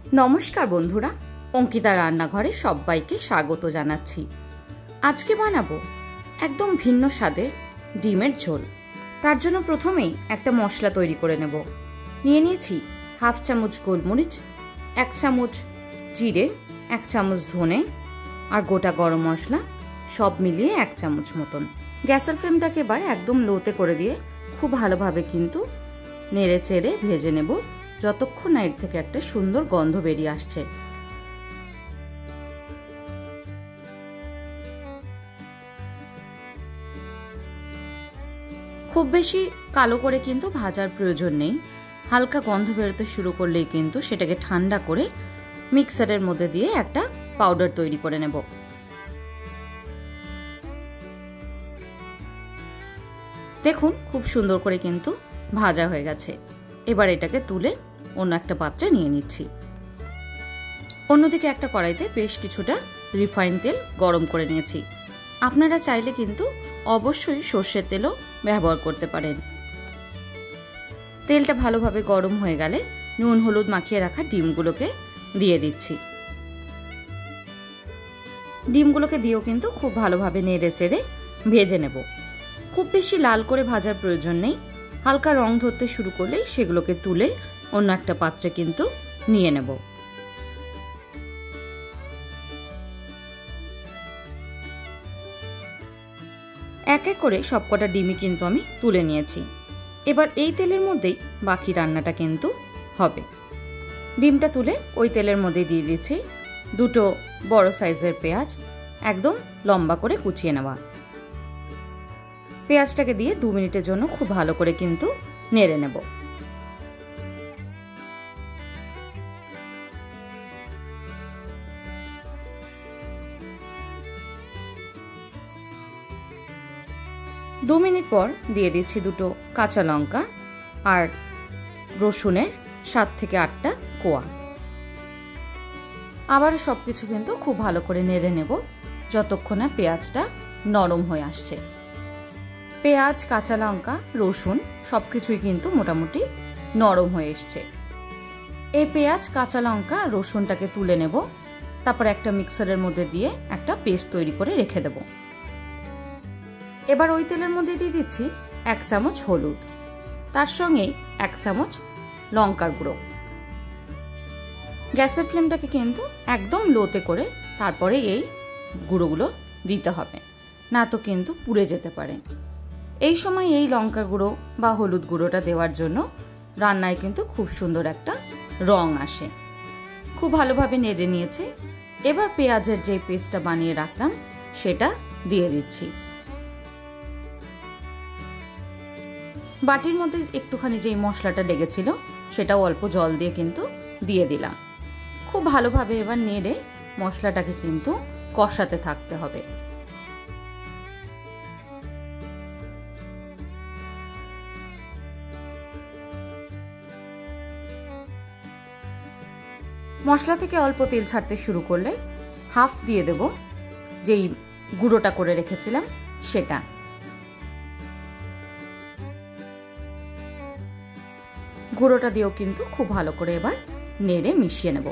नमस्कार बंधुरा अंकिता रान्नाघरे सबाइके स्वागत जानाচ্ছি। आजके बानाबो एकदम भिन्न स्वादेर डिमेर झोल। तार जोन्नो प्रथमेई एकटा मशला तैरी करे नेब। निये निয়েছি हाफ चामच गोलमरिच, 1 चामच जिरे, 1 चामच धने और गोटा गरम मशला सब मिलिए 1 चामच मतन। गैसेर फ्लेमटाके एबार एकदम लोते करे दिए खूब भालोभाबे किन्तु नेड़े चेड़े भेजे नेब যতক্ষণ না এর থেকে একটা সুন্দর গন্ধ বেরিয়ে আসছে। খুব বেশি কালো করে কিন্তু ভাজার প্রয়োজন নেই। হালকা গন্ধ বেরোতে শুরু করলেই কিন্তু সেটাকে ঠান্ডা করে মিক্সারের মধ্যে দিয়ে একটা পাউডার তৈরি করে নেব। দেখুন খুব সুন্দর করে কিন্তু ভাজা হয়ে গেছে। এবার এটাকে তুলে অন্য একটা পাত্রে নিয়ে নিচ্ছি। অন্যদিকে একটা কড়াইতে বেশ কিছুটা রিফাইন তেল গরম করে নিয়েছি। আপনারা চাইলে কিন্তু অবশ্যই সরষের তেলও ব্যবহার করতে পারেন। তেলটা ভালোভাবে গরম হয়ে গেলে নুন হলুদ মাখিয়ে রাখা ডিমগুলোকে দিয়ে দিচ্ছি। ডিমগুলোকে দিয়েও কিন্তু খুব ভালোভাবে নেড়ে চেড়ে ভেজে নেব। খুব বেশি লাল করে ভাজার প্রয়োজন নেই। হালকা রং ধরতে শুরু করলেই সেগুলোকে তুলে অন্য একটা পাত্রে কিন্তু নিয়ে নেব। এক এক করে সবকটা ডিমই কিন্তু আমি তুলে নিয়েছি। এবার এই তেলের মধ্যেই বাকি রান্নাটা কিন্তু হবে। ডিমটা তুলে ওই তেলের মধ্যে দিয়ে দিচ্ছি দুটো বড় সাইজের পেঁয়াজ, একদম লম্বা করে কুচিয়ে নেওয়া। পেঁয়াজটাকে দিয়ে 2 মিনিটের জন্য খুব ভালো করে কিন্তু নেড়ে নেব। দু মিনিট পর দিয়ে দিচ্ছি দুটো কাঁচা লঙ্কা আর রসুনের 7 থেকে 8টা কোয়া। আবার সবকিছু কিন্তু খুব ভালো করে নেড়ে নেব যতক্ষণ না পেঁয়াজটা নরম হয়ে আসছে। পেঁয়াজ, কাঁচা লঙ্কা, রসুন সবকিছুই কিন্তু মোটামুটি নরম হয়ে এসছে। এই পেঁয়াজ, কাঁচা লঙ্কা, রসুনটাকে তুলে নেব। তারপর একটা মিক্সারের মধ্যে দিয়ে একটা পেস্ট তৈরি করে রেখে দেব। এবার ওই তেলের মধ্যে দিয়ে দিচ্ছি 1 চামচ হলুদ, তার সঙ্গেই 1 চামচ লঙ্কার গুঁড়ো। গ্যাসের ফ্লেমটাকে কিন্তু একদম লোতে করে তারপরে এই গুঁড়োগুলো দিতে হবে, না তো কিন্তু পুড়ে যেতে পারে। এই সময় এই লঙ্কার গুঁড়ো বা হলুদ গুঁড়োটা দেওয়ার জন্য রান্নায় কিন্তু খুব সুন্দর একটা রং আসে। খুব ভালোভাবে নেড়ে নিয়েছে। এবার পেঁয়াজের যে পেস্টটা বানিয়ে রাখলাম সেটা দিয়ে দিচ্ছি। বাটির মধ্যে একটুখানি যেই মশলাটা লেগেছিল সেটাও অল্প জল দিয়ে কিন্তু দিয়ে দিলাম। খুব ভালোভাবে এবার নেড়ে মশলাটাকে কিন্তু কষাতে থাকতে হবে। মশলা থেকে অল্প তেল ছাড়তে শুরু করলে হাফ দিয়ে দেব যেই গুঁড়োটা করে রেখেছিলাম সেটা। গুঁড়োটা দিয়েও কিন্তু খুব ভালো করে এবার নেড়ে মিশিয়ে নেব।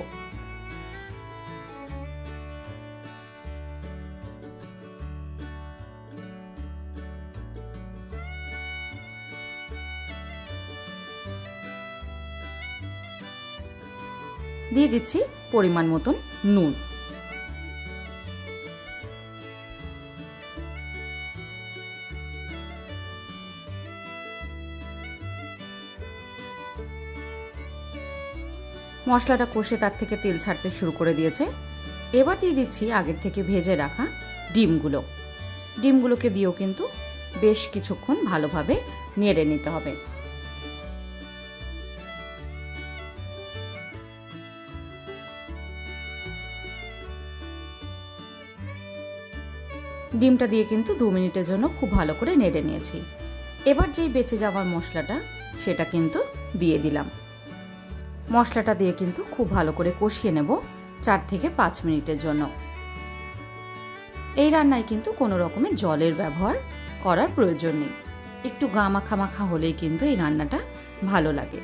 দিয়ে দিচ্ছি পরিমাণ মতন নুন। মশলাটা কষে তার থেকে তেল ছাড়তে শুরু করে দিয়েছে। এবার দিয়ে দিচ্ছি আগের থেকে ভেজে রাখা ডিমগুলো। ডিমগুলোকে দিয়েও কিন্তু বেশ কিছুক্ষণ ভালোভাবে নেড়ে নিতে হবে। ডিমটা দিয়ে কিন্তু 2 মিনিটের জন্য খুব ভালো করে নেড়ে নিয়েছি। এবার যেই বেঁচে যাওয়ার মশলাটা সেটা কিন্তু দিয়ে দিলাম। মশলাটা দিয়ে কিন্তু খুব ভালো করে কষিয়ে নেব 4 থেকে 5 মিনিটের জন্য। এই রান্নায় কিন্তু কোনো রকমের জলের ব্যবহার করার প্রয়োজন নেই। একটু গা মাখা মাখা হলেই কিন্তু এই রান্নাটা ভালো লাগে।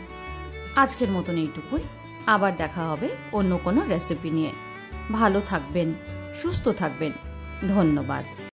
আজকের মতন এইটুকুই। আবার দেখা হবে অন্য কোনো রেসিপি নিয়ে। ভালো থাকবেন, সুস্থ থাকবেন। ধন্যবাদ।